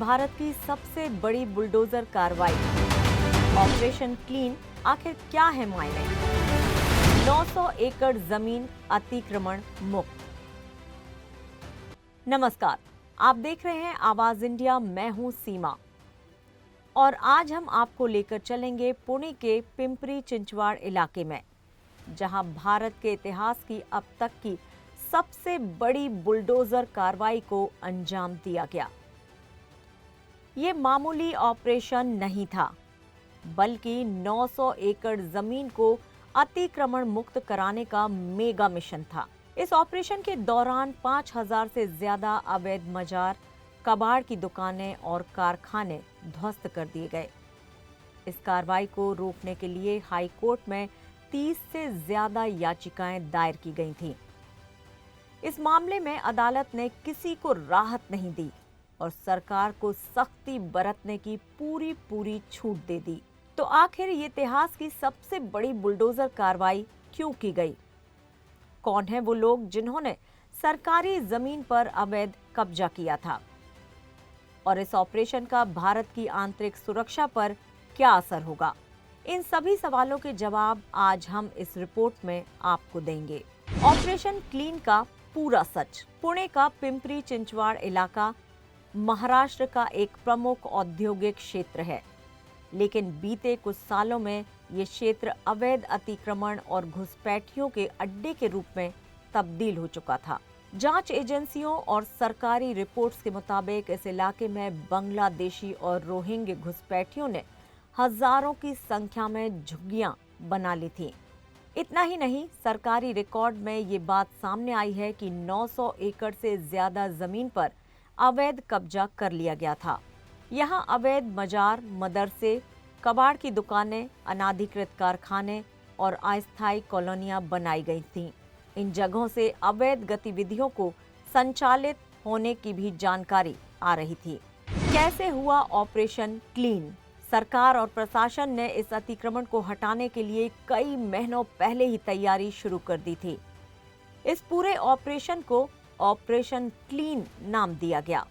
भारत की सबसे बड़ी बुलडोजर कार्रवाई ऑपरेशन क्लीन आखिर क्या है मायने? 900 एकड़ जमीन अतिक्रमण मुक्त। नमस्कार, आप देख रहे हैं आवाज इंडिया। मैं हूं सीमा और आज हम आपको लेकर चलेंगे पुणे के पिंपरी चिंचवाड़ इलाके में, जहां भारत के इतिहास की अब तक की सबसे बड़ी बुलडोजर कार्रवाई को अंजाम दिया गया। ये मामूली ऑपरेशन नहीं था, बल्कि 900 एकड़ जमीन को अतिक्रमण मुक्त कराने का मेगा मिशन था। इस ऑपरेशन के दौरान 5000 से ज्यादा अवैध मजार, कबाड़ की दुकानें और कारखाने ध्वस्त कर दिए गए। इस कार्रवाई को रोकने के लिए हाई कोर्ट में 30 से ज्यादा याचिकाएं दायर की गई थीं। इस मामले में अदालत ने किसी को राहत नहीं दी और सरकार को सख्ती बरतने की पूरी छूट दे दी। तो आखिर ये इतिहास की सबसे बड़ी बुलडोजर कार्रवाई क्यों की गई? कौन है वो लोग जिन्होंने सरकारी जमीन पर अवैध कब्जा किया था? और इस ऑपरेशन का भारत की आंतरिक सुरक्षा पर क्या असर होगा? इन सभी सवालों के जवाब आज हम इस रिपोर्ट में आपको देंगे। ऑपरेशन क्लीन का पूरा सच। पुणे का पिंपरी चिंचवाड़ इलाका महाराष्ट्र का एक प्रमुख औद्योगिक क्षेत्र है, लेकिन बीते कुछ सालों में ये क्षेत्र अवैध अतिक्रमण और घुसपैठियों के अड्डे के रूप में तब्दील हो चुका था। जांच एजेंसियों और सरकारी रिपोर्ट्स के मुताबिक इस इलाके में बांग्लादेशी और रोहिंग्या घुसपैठियों ने हजारों की संख्या में झुग्गियां बना ली थीं। इतना ही नहीं, सरकारी रिकॉर्ड में ये बात सामने आई है कि 900 एकड़ से ज्यादा जमीन पर अवैध कब्जा कर लिया गया था। यहाँ अवैध मजार, मदरसे, कबाड़ की दुकानें, अनाधिकृत कारखाने और अस्थायी कॉलोनियां बनाई गई थीं। इन जगहों से अवैध गतिविधियों को संचालित होने की भी जानकारी आ रही थी। कैसे हुआ ऑपरेशन क्लीन? सरकार और प्रशासन ने इस अतिक्रमण को हटाने के लिए कई महीनों पहले ही तैयारी शुरू कर दी थी। इस पूरे ऑपरेशन को ऑपरेशन क्लीन नाम दिया गया।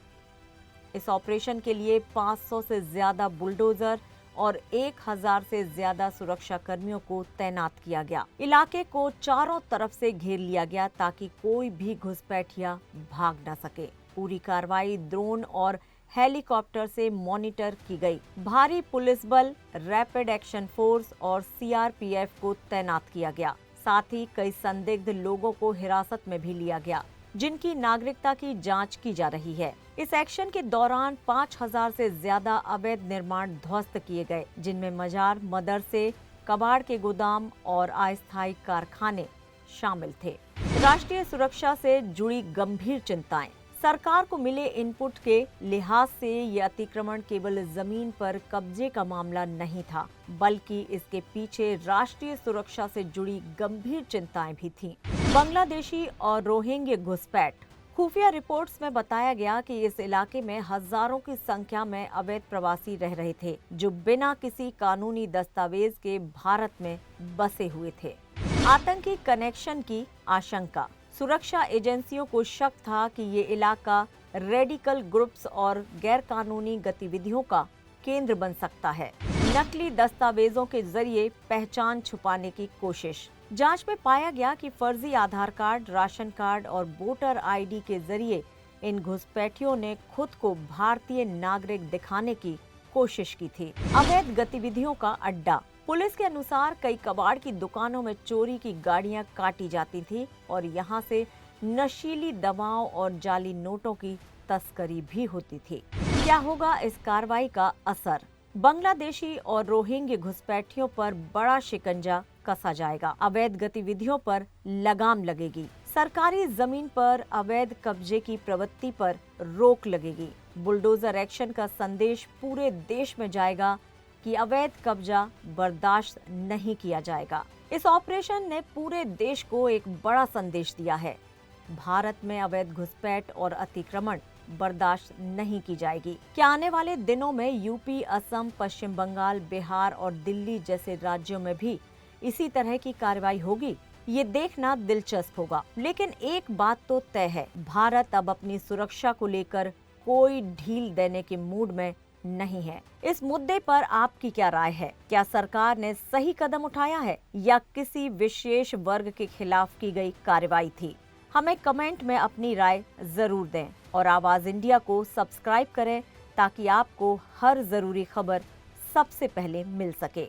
इस ऑपरेशन के लिए 500 से ज्यादा बुलडोजर और 1000 से ज्यादा सुरक्षा कर्मियों को तैनात किया गया। इलाके को चारों तरफ से घेर लिया गया ताकि कोई भी घुसपैठिया भाग न सके। पूरी कार्रवाई ड्रोन और हेलीकॉप्टर से मॉनिटर की गई। भारी पुलिस बल, रैपिड एक्शन फोर्स और सीआरपीएफ को तैनात किया गया। साथ ही कई संदिग्ध लोगों को हिरासत में भी लिया गया, जिनकी नागरिकता की जांच की जा रही है। इस एक्शन के दौरान 5000 से ज्यादा अवैध निर्माण ध्वस्त किए गए, जिनमें मजार, मदरसे, कबाड़ के गोदाम और अस्थायी कारखाने शामिल थे। राष्ट्रीय सुरक्षा से जुड़ी गंभीर चिंताएं। सरकार को मिले इनपुट के लिहाज से ये अतिक्रमण केवल जमीन पर कब्जे का मामला नहीं था, बल्कि इसके पीछे राष्ट्रीय सुरक्षा से जुड़ी गंभीर चिंताएं भी थीं। बांग्लादेशी और रोहिंग्या घुसपैठ। खुफिया रिपोर्ट्स में बताया गया कि इस इलाके में हजारों की संख्या में अवैध प्रवासी रह रहे थे, जो बिना किसी कानूनी दस्तावेज के भारत में बसे हुए थे। आतंकी कनेक्शन की आशंका। सुरक्षा एजेंसियों को शक था कि ये इलाका रेडिकल ग्रुप्स और गैरकानूनी गतिविधियों का केंद्र बन सकता है। नकली दस्तावेजों के जरिए पहचान छुपाने की कोशिश। जांच में पाया गया कि फर्जी आधार कार्ड, राशन कार्ड और वोटर आईडी के जरिए इन घुसपैठियों ने खुद को भारतीय नागरिक दिखाने की कोशिश की थी। अवैध गतिविधियों का अड्डा। पुलिस के अनुसार कई कबाड़ की दुकानों में चोरी की गाड़ियां काटी जाती थी और यहां से नशीली दवाओं और जाली नोटों की तस्करी भी होती थी। क्या होगा इस कार्रवाई का असर? बांग्लादेशी और रोहिंग्या घुसपैठियों पर बड़ा शिकंजा कसा जाएगा। अवैध गतिविधियों पर लगाम लगेगी। सरकारी जमीन पर अवैध कब्जे की प्रवृत्ति पर रोक लगेगी। बुलडोजर एक्शन का संदेश पूरे देश में जाएगा कि अवैध कब्जा बर्दाश्त नहीं किया जाएगा। इस ऑपरेशन ने पूरे देश को एक बड़ा संदेश दिया है। भारत में अवैध घुसपैठ और अतिक्रमण बर्दाश्त नहीं की जाएगी। क्या आने वाले दिनों में यूपी, असम, पश्चिम बंगाल, बिहार और दिल्ली जैसे राज्यों में भी इसी तरह की कार्रवाई होगी? ये देखना दिलचस्प होगा। लेकिन एक बात तो तय है, भारत अब अपनी सुरक्षा को लेकर कोई ढील देने के मूड में नहीं है। इस मुद्दे पर आपकी क्या राय है? क्या सरकार ने सही कदम उठाया है या किसी विशेष वर्ग के खिलाफ की गई कार्रवाई थी? हमें कमेंट में अपनी राय जरूर दें और आवाज इंडिया को सब्सक्राइब करें ताकि आपको हर जरूरी खबर सबसे पहले मिल सके।